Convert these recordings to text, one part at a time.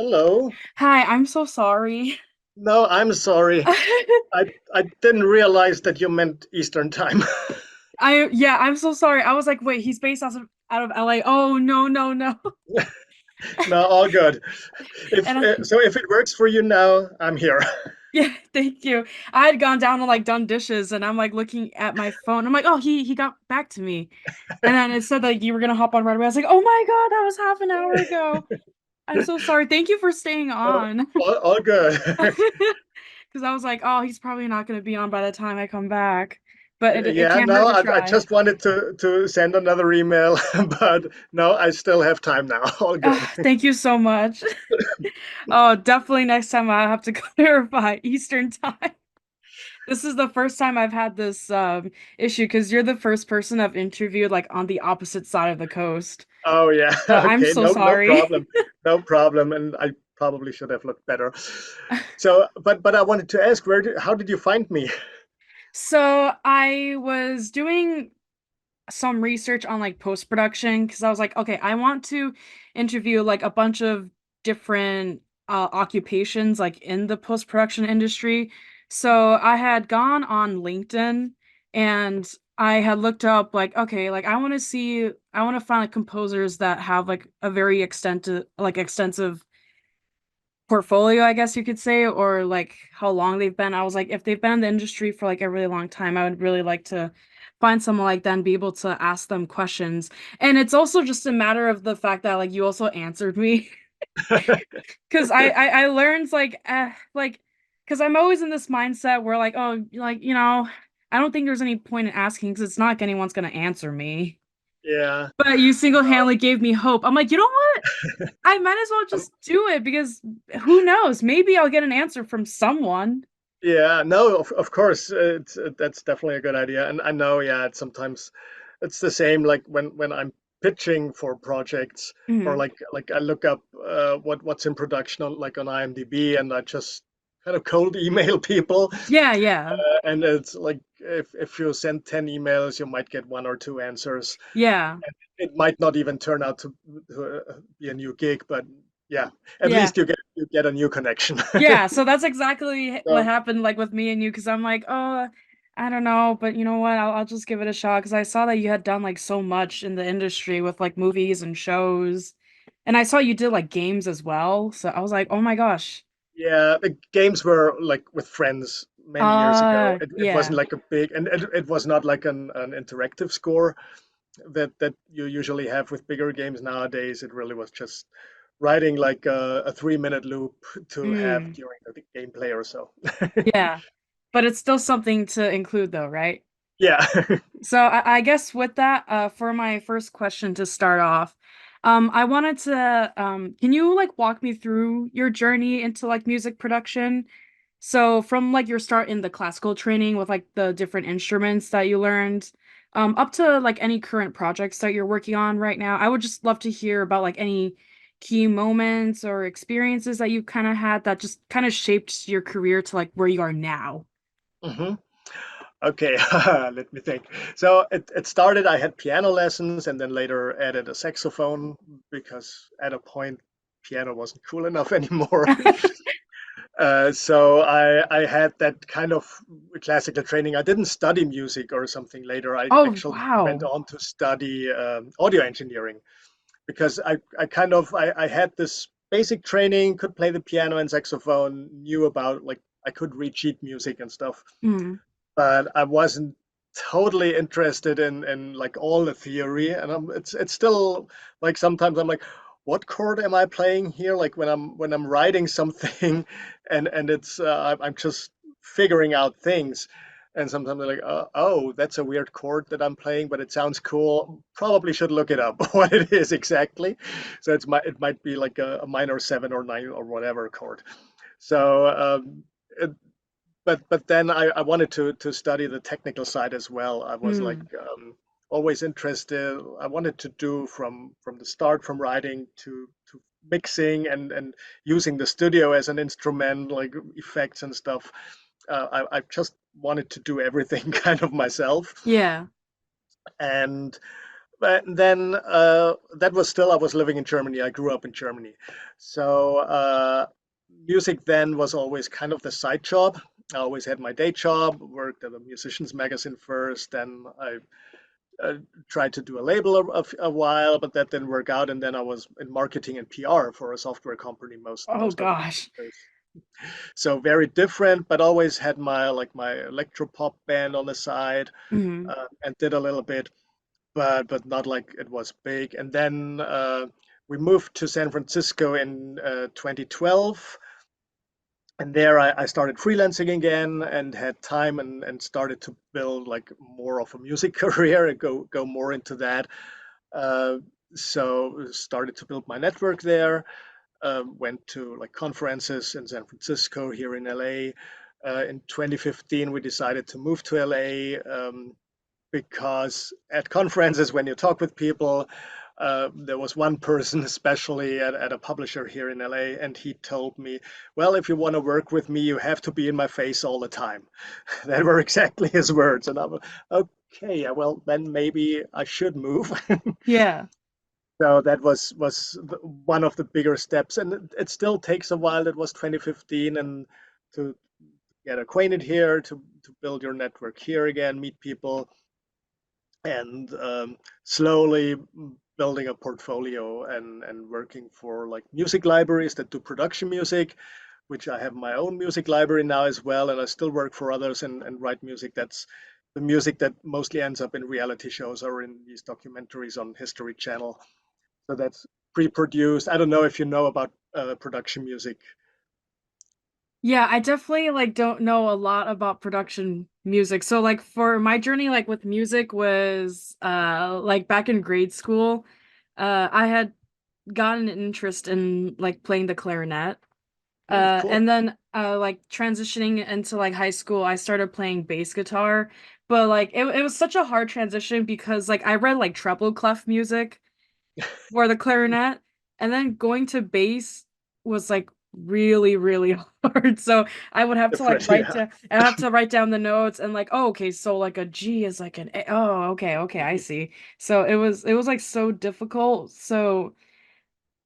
Hello. Hi, I'm so sorry. No, I'm sorry. I didn't realize that you meant Eastern time. I'm so sorry. I was like, wait, he's based out of LA. Oh no, no, no. No, all good. If And I, if it works for you now, I'm here. yeah, thank you. I had gone down and like done dishes and I'm like looking at my phone. I'm like, oh, he got back to me. And then it said like you were gonna hop on right away. I was like, oh my God, that was half an hour ago. I'm so sorry. Thank you for staying No, on. all good. Because I was like, oh, he's probably not gonna be on by the time I come back. But it Yeah, can't hurt no, to I try. just wanted to send another email, but no, I still have time now. All good. Thank you so much. Oh, definitely next time I have to clarify Eastern time. This is the first time I've had this issue because you're the first person I've interviewed like on the opposite side of the coast. Oh yeah, So I'm okay, so no sorry. problem. No problem. And I probably should have looked better. So, but I wanted to ask, how did you find me? So I was doing some research on like post-production because I was like, okay, I want to interview like a bunch of different occupations like in the post-production industry. So I had gone on LinkedIn and I had looked up like, okay, like I want to find like composers that have like a very extensive portfolio, I guess you could say, or like how long they've been. I was like, if they've been in the industry for like a really long time, I would really like to find someone like that and be able to ask them questions. And it's also just a matter of the fact that like you also answered me because I learned like because I'm always in this mindset where like oh like I don't think there's any point in asking because it's not like anyone's gonna answer me. Yeah. But you single-handedly gave me hope. I'm like, you know what? I might as well Um, just do it because who knows? Maybe I'll get an answer from someone. Yeah, no, of course, that's definitely a good idea. And I know, yeah, sometimes it's the same like when I'm pitching for projects or Mhm. like I look up what's in production on like on IMDb and I just kind of cold email people. Yeah, yeah, And it's like if you send 10 emails, you might get one or two answers. yeah, It might not even turn out to be a new gig, but yeah, at yeah, least you get a new connection. yeah. So that's exactly what So, happened, like with me and you, because I'm like, oh, I don't know, but you know what? I'll just give it a shot because I saw that you had done like so much in the industry with like movies and shows, and I saw you did like games as well. So I was like, oh my gosh. yeah, the games were like with friends many years ago. It wasn't Yeah, like a big, and it was not like an interactive score that you usually have with bigger games nowadays. It really was just writing like a 3 minute loop to have mm, during the gameplay or so. yeah. But it's still something to include, though, right? Yeah. So I guess with that, for my first question to start off, I wanted to, can you like walk me through your journey into like music production? So from like your start in the classical training with like the different instruments that you learned, up to like any current projects that you're working on right now. I would just love to hear about like any key moments or experiences that you kind of had that just kind of shaped your career to like where you are now. hmm Okay, let me think. So it started, I had piano lessons and then later added a saxophone because at a point piano wasn't cool enough anymore. So I had that kind of classical training. I didn't study music or something later. I Oh, actually went wow. on to study audio engineering because I had this basic training, could play the piano and saxophone, knew about like I could read sheet music and stuff, Mm. but I wasn't totally interested in like all the theory. And it's still like sometimes I'm like, what chord am I playing here? Like when I'm writing something, and it's I'm just figuring out things. And sometimes they're like, oh, that's a weird chord that I'm playing, but it sounds cool. Probably should look it up what it is exactly. So it might be like a minor seven or nine or whatever chord. So it, but then I wanted to study the technical side as well. I was like Mm. always interested. I wanted to do from the start, from writing to mixing and using the studio as an instrument, like effects and stuff. I just wanted to do everything kind of myself. Yeah. And but then that was still, I was living in Germany. I grew up in Germany. So music then was always kind of the side job. I always had my day job, worked at a musician's magazine first, then I uh, tried to do a label a while, but that didn't work out. And then I was in marketing and PR for a software company Oh most of the gosh. years. So very different, but always had my like my electro pop band on the side, Hmm. and did a little bit, but not like it was big. And then we moved to San Francisco in 2012, and there I started freelancing again and had time and started to build like more of a music career and go more into that. Uh, so started to build my network there. Went to like conferences in San Francisco, here in LA. In 2015, we decided to move to LA. Because at conferences, when you talk with people, there was one person, especially at a publisher here in LA, and he told me, well, if you want to work with me, you have to be in my face all the time. That were exactly his words. And I was, okay, yeah, well, then maybe I should move. Yeah. So that was one of the bigger steps. And it still takes a while. It was 2015, and to get acquainted here, to build your network here again, meet people, and slowly building a portfolio and working for like music libraries that do production music, which I have my own music library now as well, and I still work for others and write music. That's the music that mostly ends up in reality shows or in these documentaries on History Channel. So that's pre-produced. I don't know if you know about production music. Yeah, I definitely like don't know a lot about production music. So like for my journey like with music was like back in grade school, I had gotten an interest in like playing the clarinet. Cool. And then like transitioning into like high school, I started playing bass guitar. But like it was such a hard transition because like I read like treble clef music for the clarinet, and then going to bass was like really, really hard. So I would have to like Different, yeah. I have to write down the notes and like, oh, okay, so like a G is like an A. Oh, okay, okay, I see. So it was like so difficult. So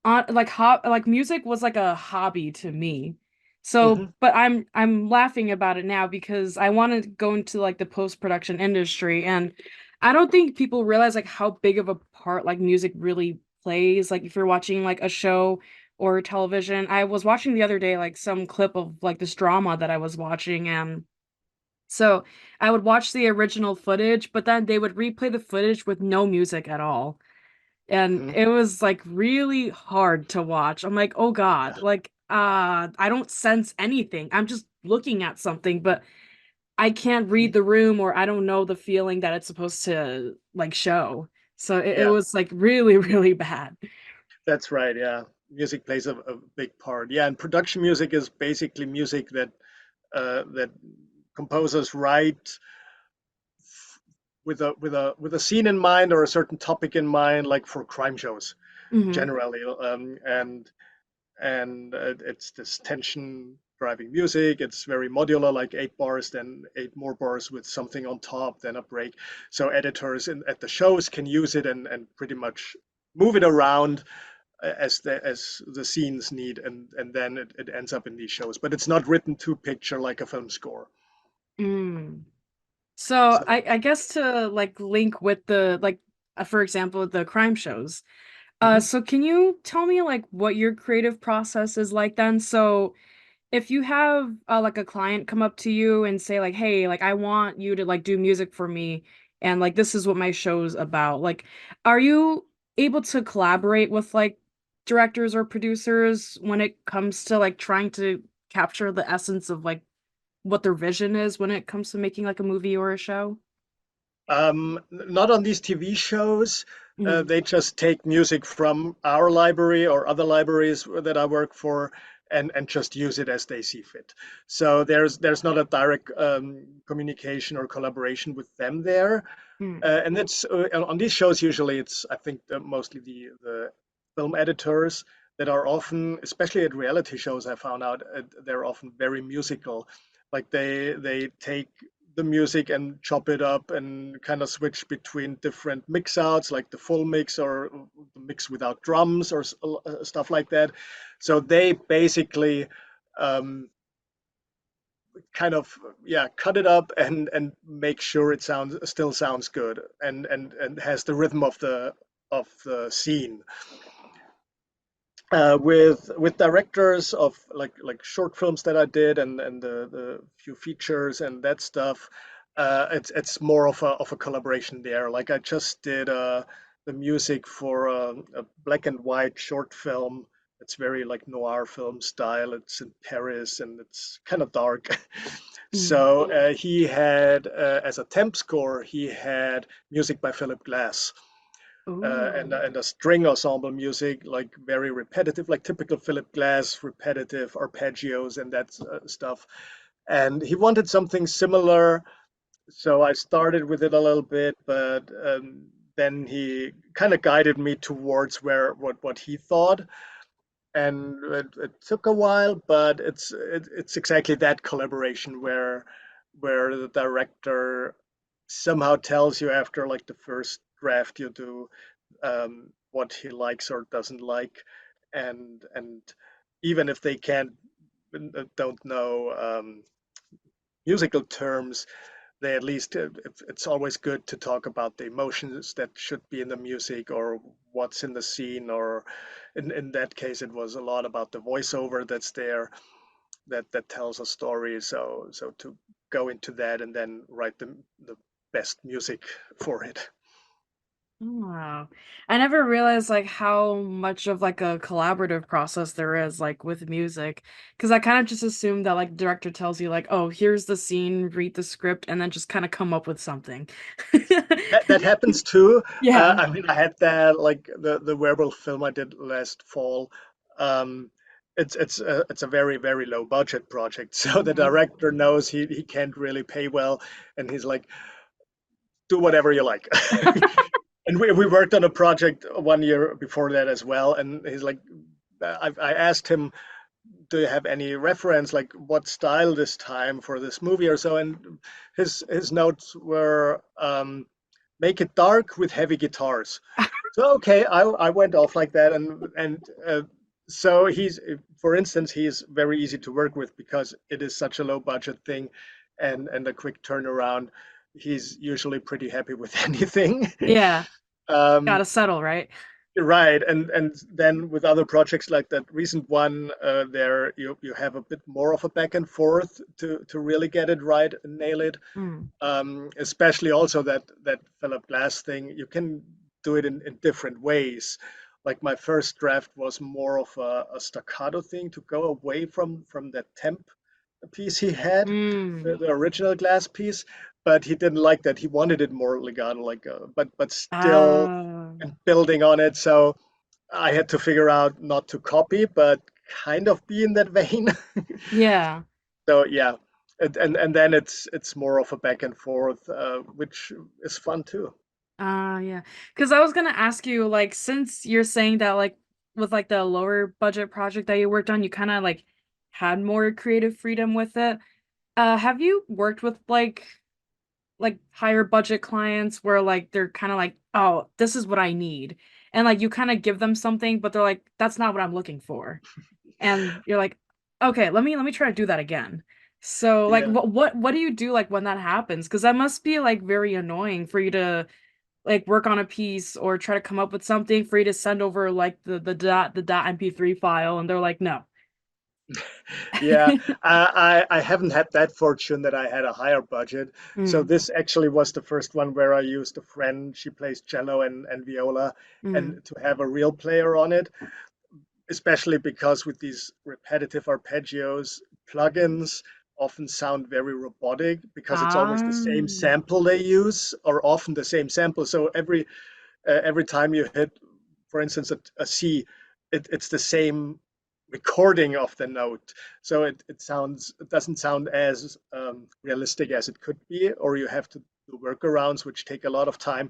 on like like music was like a hobby to me. So, Hmm. but I'm laughing about it now because I want to go into like the post-production industry, and I don't think people realize like how big of a part like music really plays. Like if you're watching like a show or television. I was watching the other day like some clip of like this drama that I was watching, and so I would watch the original footage, but then they would replay the footage with no music at all. And Hmm. it was like really hard to watch. I'm like, "Oh God, like I don't sense anything. I'm just looking at something, but I can't read the room or I don't know the feeling that it's supposed to like show." So it Yeah. was like really, really bad. That's right. Yeah, music plays a big part. Yeah, and production music is basically music that composers write with a scene in mind or a certain topic in mind, like for crime shows Hmm. generally. And it's this tension driving music. It's very modular, like 8 bars, then 8 more bars with something on top, then a break. So editors at the shows can use it and pretty much move it around as the scenes need, and then it ends up in these shows. But it's not written to picture like a film score. Mm. So So I guess to like link with the like for example the crime shows. mhm. So can you tell me like what your creative process is like then? So if you have like a client come up to you and say like, "Hey, like I want you to like do music for me and like this is what my show's about." Like are you able to collaborate with like directors or producers when it comes to like trying to capture the essence of like what their vision is when it comes to making like a movie or a show? Not on these TV shows. Mhm. They just take music from our library or other libraries that I work for, and just use it as they see fit. So there's not a direct communication or collaboration with them there. Mm. And it's on these shows usually it's, I think, mostly the film editors that are often, especially at reality shows, I found out they're often very musical. Like they take the music and chop it up and kind of switch between different mix outs, like the full mix or the mix without drums or stuff like that. So they basically um, kind of cut it up and make sure it still sounds good and has the rhythm of the scene. With directors of like short films that I did and the few features and that stuff, it's more of a collaboration there. Like I just did the music for a black and white short film. It's very like noir film style. It's in Paris and it's kind of dark. Mm. So he had as a temp score, he had music by Philip Glass Ooh. and a string ensemble music, like very repetitive, like typical Philip Glass, repetitive arpeggios and that stuff. And he wanted something similar, so I started with it a little bit, but then he kind of guided me towards what he thought, and it took a while, but it's exactly that collaboration where the director somehow tells you after like the first draft you do what he likes or doesn't like, and even if they can't don't know musical terms, they at least it's always good to talk about the emotions that should be in the music or what's in the scene, or in that case it was a lot about the voiceover that's there that tells a story. So to go into that and then write the best music for it. Wow. I never realized like how much of like a collaborative process there is like with music. Cause I kind of just assumed that like director tells you like, oh, here's the scene, read the script, and then just kind of come up with something. That happens too. Yeah. I mean, I had that like the werewolf film I did last fall. Um, it's a very low budget project, so the Mhm. director knows he can't really pay well, and he's like, do whatever you like. And we worked on a project 1 year before that as well, and he's like, I asked him, do you have any reference, like what style this time for this movie or so? And his notes were make it dark with heavy guitars. So okay, I went off like that, and so for instance, he's very easy to work with because it is such a low budget thing, and a quick turnaround. He's usually pretty happy with anything. Yeah. um, Gotta settle, right? Right, and then with other projects like that recent one, there you have a bit more of a back and forth to really get it right and nail it. Mm. Especially also that Philip Glass thing, you can do it in different ways. Like my first draft was more of a staccato thing to go away from that temp piece he had, Mm. the original Glass piece, but he didn't like that. He wanted it more legato, like but still Ah. and building on it. So I had to figure out not to copy, but kind of be in that vein. Yeah. So yeah, and then it's more of a back and forth, which is fun too. Yeah. Because I was gonna ask you, like, since you're saying that, like, with like the lower budget project that you worked on, you kind of like had more creative freedom with it. Have you worked with like higher budget clients where like they're kind of like, oh, this is what I need, and like you kind of give them something, but they're like, that's not what I'm looking for, and you're like, okay, let me try to do that again. So like, Yeah. what do you do like when that happens? Because that must be like very annoying for you to like work on a piece or try to come up with something for you to send over like the dot mp3 file and they're like no. Yeah, I haven't had that fortune that I had a higher budget. So Mm, this actually was the first one where I used a friend. She plays cello and viola, mm. and to have a real player on it, especially because with these repetitive arpeggios, plugins often sound very robotic because it's always the same Ah, sample they use, or often the same sample. So every time you hit, for instance, a C, it's the same recording of the note. So it doesn't sound as realistic as it could be, or you have to do workarounds which take a lot of time.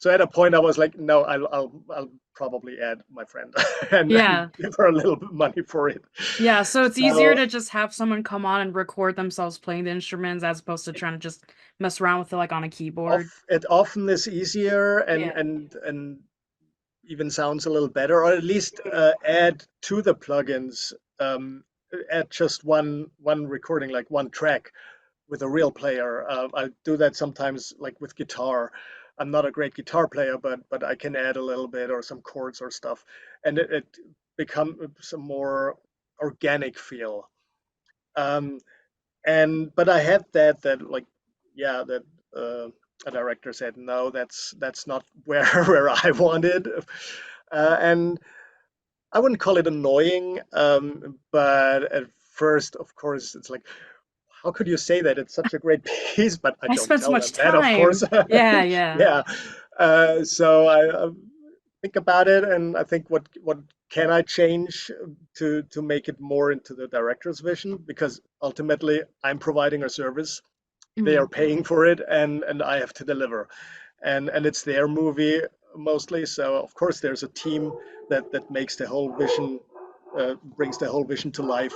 so at a point I was like, no, I'll probably add my friend and Yeah. give her a little bit money for it. Yeah, so it's easier So to just have someone come on and record themselves playing the instruments as opposed to trying to just mess around with it like on a keyboard. it often is easier Yeah. and even sounds a little better, or at least add to the plugins, add just one recording, like one track with a real player. I do that sometimes, like with guitar. I'm not a great guitar player, but I can add a little bit or some chords or stuff, and it becomes a more organic feel. Um, and but I had that like, yeah, that a director said no, that's not where where I wanted, and I wouldn't call it annoying, but at first, of course, it's like, how could you say that? It's such a great piece, but I I don't spent so tell much them that, of course. time. Yeah, yeah. Yeah. So I think about it, and I think what can I change to make it more into the director's vision? Because ultimately, I'm providing a service, they are Mm, paying for it, and I have to deliver, and it's their movie mostly. So of course, there's a team that makes the whole vision, brings the whole vision to life,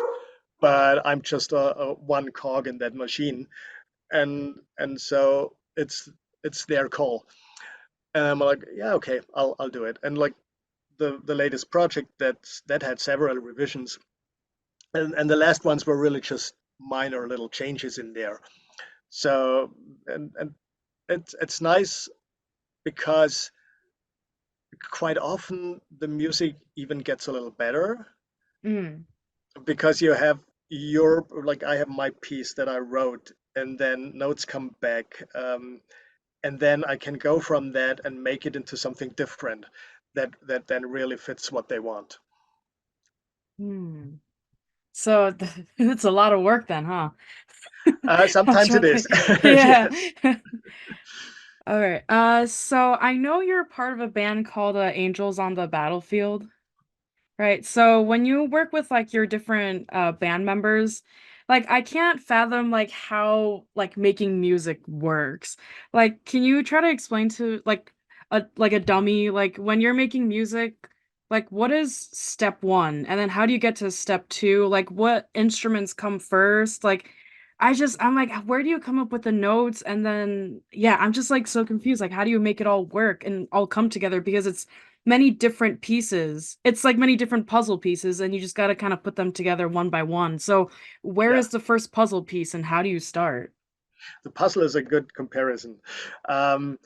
but I'm just a one cog in that machine, and so it's their call. And I'm like, yeah, okay, I'll do it. And like the latest project that had several revisions, and the last ones were really just minor little changes in there. So and it's nice because quite often the music even gets a little better mm, because you have your, like, I have my piece that I wrote, and then notes come back, and then I can go from that and make it into something different that then really fits what they want. mm. So it's a lot of work then, huh? I'm Sometimes it is. struggling. Yeah. Yes. All right. So I know you're part of a band called Angels on the Battlefield. Right. So when you work with like your different band members, like I can't fathom like how like making music works. Like can you try to explain to like a dummy like when you're making music, like what is step 1 and then how do you get to step 2? Like what instruments come first? Like I'm like where do you come up with the notes and then yeah, I'm just like so confused. Like how do you make it all work and all come together because it's many different pieces. It's like many different puzzle pieces, and you just gotta kinda put them together one by one. So, where Yeah, is the first puzzle piece, and how do you start? the puzzle is a good comparison. Um,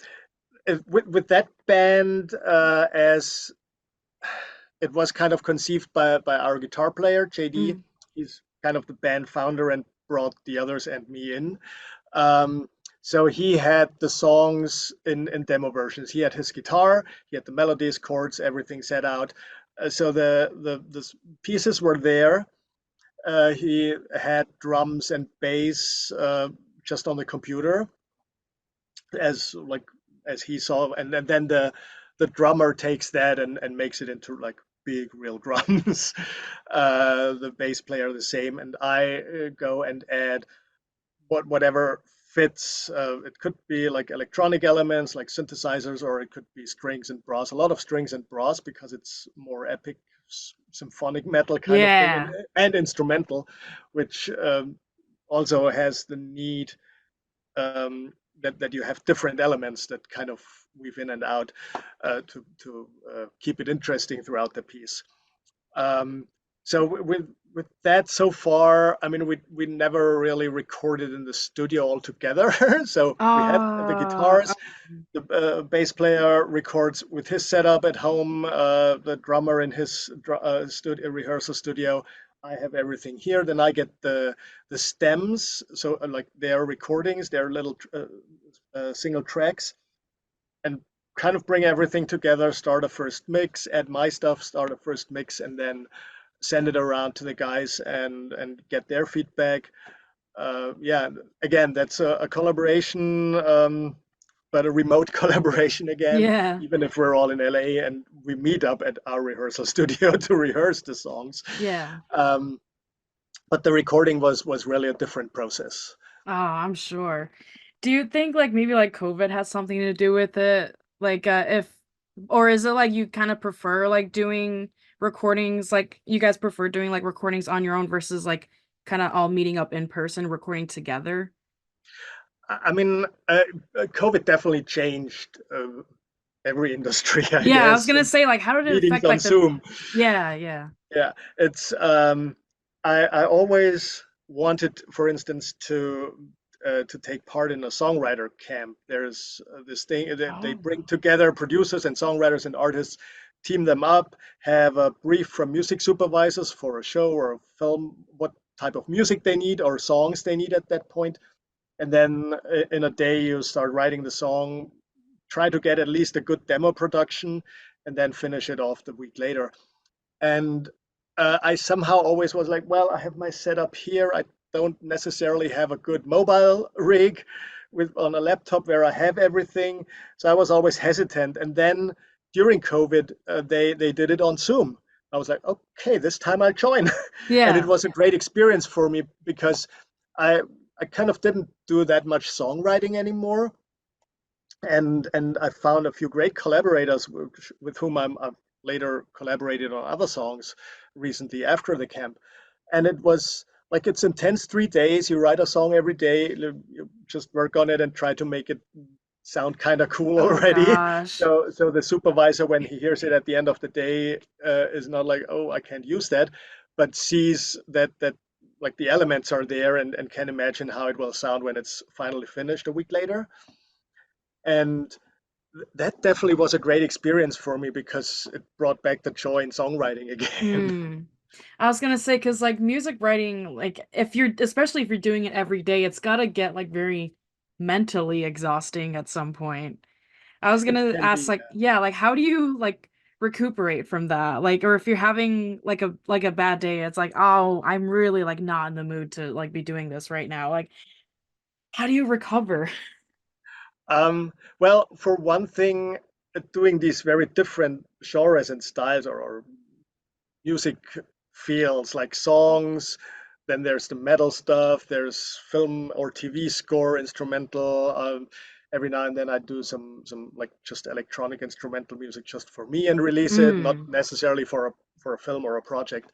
with that band, as it was kind of conceived by our guitar player, JD. Mm, He's kind of the band founder and brought the others and me in. Um, so he had the songs in demo versions. He had his guitar, he had the melodies, chords, everything set out. So the pieces were there. He had drums and bass just on the computer, as like as he saw, and then the drummer takes that and makes it into like big real drums. The bass player the same, and I go and add whatever fits. It could be like electronic elements like synthesizers, or it could be strings and brass. A lot of strings and brass because it's more epic symphonic metal kind of thing, yeah. and instrumental, which also has the need, that you have different elements that kind of weave in and out, to keep it interesting throughout the piece. Um, so with that so far, I mean, we never really recorded in the studio all together. So we have the guitars, Okay. the bass player records with his setup at home, the drummer in his studio, rehearsal studio. I have everything here. Then I get the stems, so like their recordings, their little single tracks, and kind of bring everything together. Start a first mix, add my stuff, start a first mix, and then send it around to the guys and get their feedback. Yeah, again, that's a collaboration, but a remote collaboration again, Yeah. even if we're all in LA and we meet up at our rehearsal studio to rehearse the songs. Yeah. Um, but the recording was really a different process. Oh, I'm sure. Do you think like maybe like COVID has something to do with it? Like if or is it like you kind of prefer like doing recordings like you guys prefer doing like recordings on your own versus like kind of all meeting up in person recording together? I mean, COVID definitely changed every industry, I Yeah, I was guess. gonna say like how did it Meetings affect on like the Zoom. yeah, yeah. Yeah, it's I always wanted, for instance, to take part in a songwriter camp. There's this thing they Oh. bring together producers and songwriters and artists, team them up, have a brief from music supervisors for a show or a film, what type of music they need or songs they need at that point, and then in a day you start writing the song, try to get at least a good demo production, and then finish it off the week later. And I somehow always was like, well, I have my setup here. I don't necessarily have a good mobile rig with on a laptop where I have everything. So I was always hesitant. And then during COVID, they did it on Zoom. I was like, okay, this time I'll join. And it Yeah. was a great experience for me because I I kind of didn't do that much songwriting anymore, and I found a few great collaborators with whom I've later collaborated on other songs recently after the camp. And it was like it's intense 3 days. You write a song every day, you just work on it and try to make it sound kind of cool Oh already. gosh. So the supervisor, when he hears it at the end of the day, is not like, oh, I can't use that, but sees that like the elements are there and can imagine how it will sound when it's finally finished a week later. And that definitely was a great experience for me because it brought back the joy in songwriting again. Hmm. I was gonna say, because like music writing, like if you're, especially if you're doing it every day, it's gotta get like very mentally exhausting at some point. I was It gonna can ask, be. like, yeah, like how do you like recuperate from that? Like, or if you're having like a bad day, it's like, oh, I'm really like not in the mood to like be doing this right now. Like, how do you recover? Well, for one thing, doing these very different genres and styles or music fields like songs, then there's the metal stuff, there's film or TV score, instrumental. Every now and then I do some like just electronic instrumental music just for me and release it, not Mm. necessarily for a film or a project.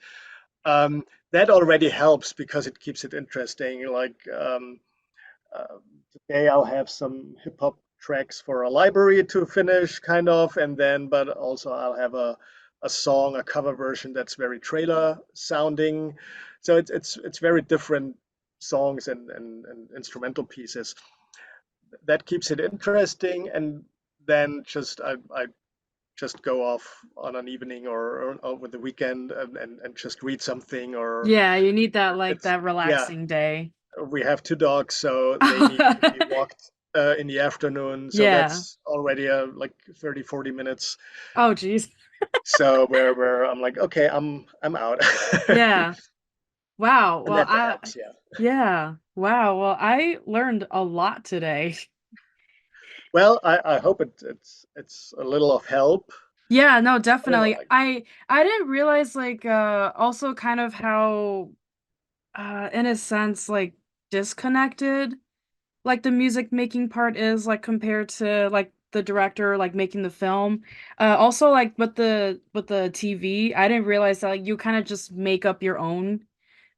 That already helps because it keeps it interesting. Like uh, today I'll have some hip hop tracks for a library to finish, kind of, and then but also I'll have a song, a cover version that's very trailer sounding. So it's very different songs and instrumental pieces. That keeps it interesting, and then I just go off on an evening or over the weekend and just read something or Yeah, you need that like it's that yeah, relaxing day. we have two dogs, so they need to be walked in the afternoon. So Yeah. that's already like 30, 40 minutes. Oh, geez. So where I'm like, okay, I'm out. Yeah. Wow. And Well, that helps, yeah. yeah. Wow. Well, I learned a lot today. Well, I hope it's a little of help. Yeah, no, I don't know, definitely. like, I didn't realize like also kind of how in a sense like disconnected like the music making part is like compared to like the director like making the film. Also like with the TV, I didn't realize that like you kind of just make up your own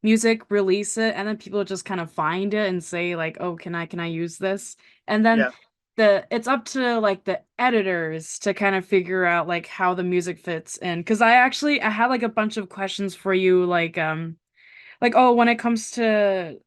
music, release it, and then people just kind of find it and say like, "Oh, can I use this?" And then yeah. it's up to like the editors to kind of figure out like how the music fits in. Because I had like a bunch of questions for you, like, oh, when it comes to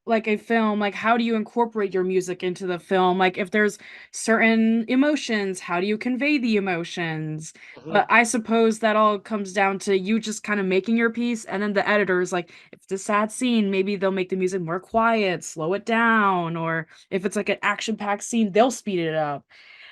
like a film, like how do you incorporate your music into the film? Like if there's certain emotions, how do you convey the emotions? Mhm. But I suppose that all comes down to you just kind of making your piece, and then the editors, like if it's a sad scene, maybe they'll make the music more quiet, slow it down, or if it's like an action-packed scene, they'll speed it up.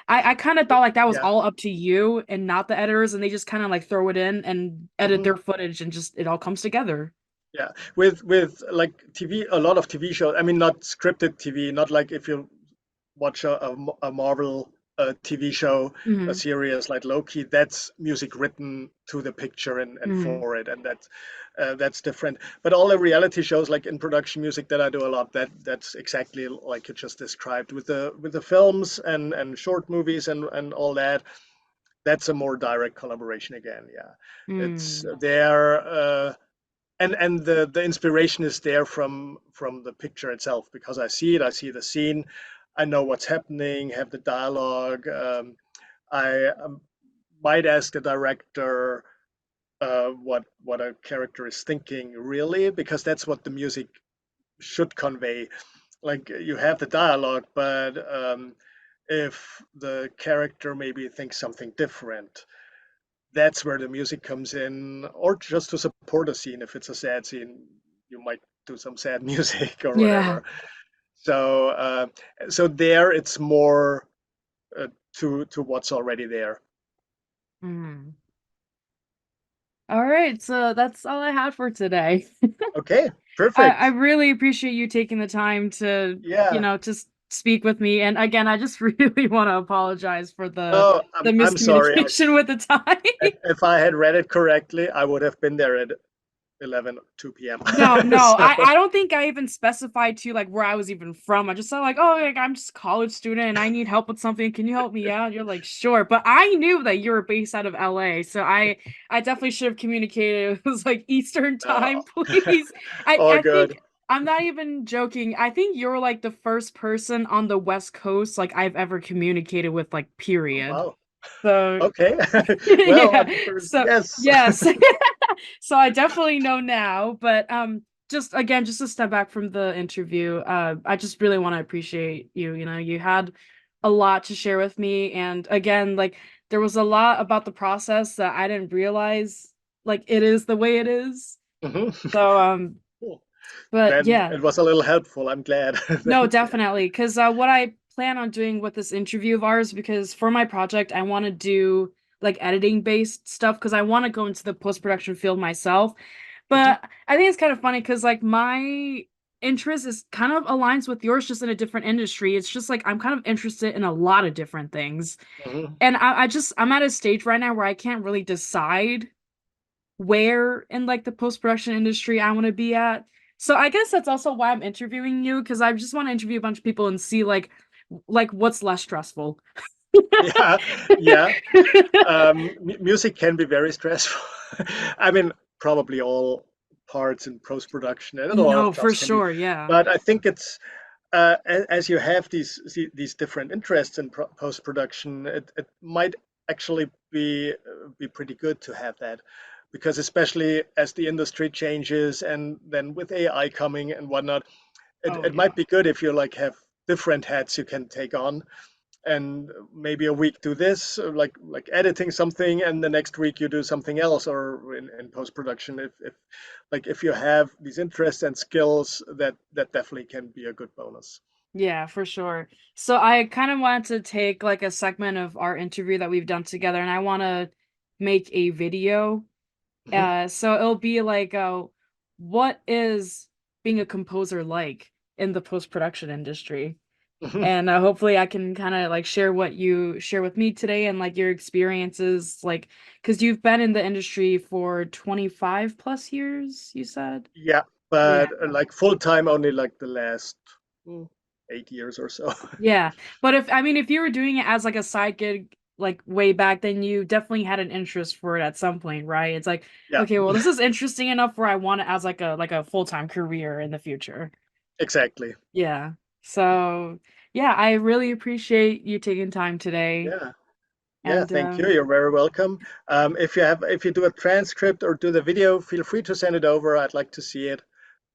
I kind of thought like that was Yeah. all up to you and not the editors, and they just kind of like throw it in and edit Mhm. their footage and just it all comes together. Yeah. With like TV, a lot of TV shows. I mean, not scripted TV, not like if you watch a Marvel a TV show, a Hmm. series like Loki, that's music written to the picture and Hmm. for it, and that's different. But all the reality shows, like in production music, that I do a lot, that's exactly like you just described with the films and short movies and all that. That's a more direct collaboration again. Yeah, it's Mm. there. And the inspiration is there from the picture itself because I see it, I see the scene, I know what's happening, have the dialogue. I might ask the director what a character is thinking really, because that's what the music should convey. Like you have the dialogue, but if the character maybe thinks something different, that's where the music comes in, or just to support a scene. If it's a sad scene, you might do some sad music or Yeah. whatever. So, so there it's more uh, to what's already there. Mm. All right, so that's all I had for today. Okay, I perfect. really appreciate you taking the time to, Yeah. just speak with me. And again, I just really want to apologize for No, the I'm sorry. miscommunication with the time. If I had read it correctly, I would have been there at 11, 2 p.m. No, no, So, I don't think I even specified to like where I was even from. I just said like, oh, like I'm just a college student and I need help with something. Can you help me out? You're like, sure. But I knew that you were based out of LA, so I definitely should have communicated. It was like Eastern time, no, please. all I good. think I'm not even joking. I think you're like the first person on the West Coast like I've ever communicated with, like, Oh, period. wow. So Okay. Well, yeah. I'm sure. So Yes. yes. So I definitely know now, but just again, just to step back from the interview, I just really want to appreciate you. You know, you had a lot to share with me, and again, like there was a lot about the process that I didn't realize like it is the way it is. Mhm. So Cool. but Then yeah. it was a little helpful. I'm glad. No, Thank you. definitely. Because what I plan on doing with this interview of ours, because for my project, I want to do like editing based stuff because I want to go into the post production field myself. Mhm, But I think it's kind of funny because like my interest is kind of aligns with yours, just in a different industry. It's just like I'm kind of interested in a lot of different things. mhm. And I'm at a stage right now where I can't really decide where in like the post-production industry I want to be at. So I guess that's also why I'm interviewing you, because I just want to interview a bunch of people and see like what's less stressful. Yeah, yeah. Music can be very stressful. I mean, probably all parts in post-production and a lot of No, for jobs can be, sure, yeah. but I think it's as you have these different interests in post-production, it might actually be pretty good to have that, because especially as the industry changes and then with AI coming and whatnot, Oh it might yeah. be good if you like have different hats you can take on, and maybe a week do this, like editing something, and the next week you do something else, or in post production. If like if you have these interests and skills, that definitely can be a good bonus. Yeah, for sure. So I kind of wanted to take like a segment of our interview that we've done together and I want to make a video. Mhm, So it'll be like what is being a composer like in the post-production industry? mhm. And hopefully I can kind of like share what you share with me today and like your experiences, like because you've been in the industry for 25 plus years, you said. Yeah, Yeah. but like full time only like the last mm, 8 years or so. Yeah, but if I mean if you were doing it as like a side gig like way back, then you definitely had an interest for it at some point, right? It's like, Yeah, okay, well this is interesting enough where I want it as like a full-time career in the future. exactly. Yeah. So, yeah, I really appreciate you taking time today. Yeah. Yeah, And thank you. You're very welcome. If you do a transcript or do the video, feel free to send it over. I'd like to see it.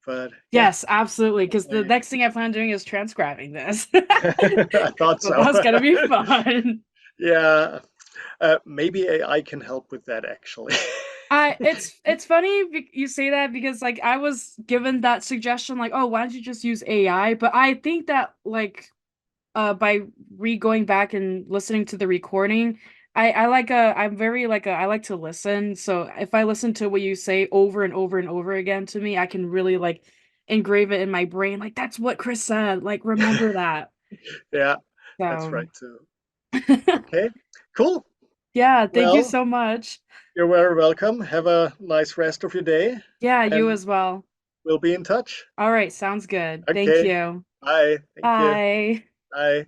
But yeah, yes, absolutely, because the definitely. next thing I plan on doing is transcribing this. I thought So so. that's gonna be fun. Yeah, maybe AI can help with that actually. I it's funny you say that because like I was given that suggestion like, oh, why don't you just use AI? But I think that like by going back and listening to the recording, I like I'm very like I like to listen. So if I listen to what you say over and over and over again to me, I can really like engrave it in my brain. Like that's what Chris said. Like remember that. Yeah, that's So right too. Okay, cool. Yeah, thank you Well, so much. you're very welcome. Have a nice rest of your day, Yeah, you and as well. we'll be in touch. All right, sounds good. Thank Okay, you. bye. Thank you. Bye. Bye.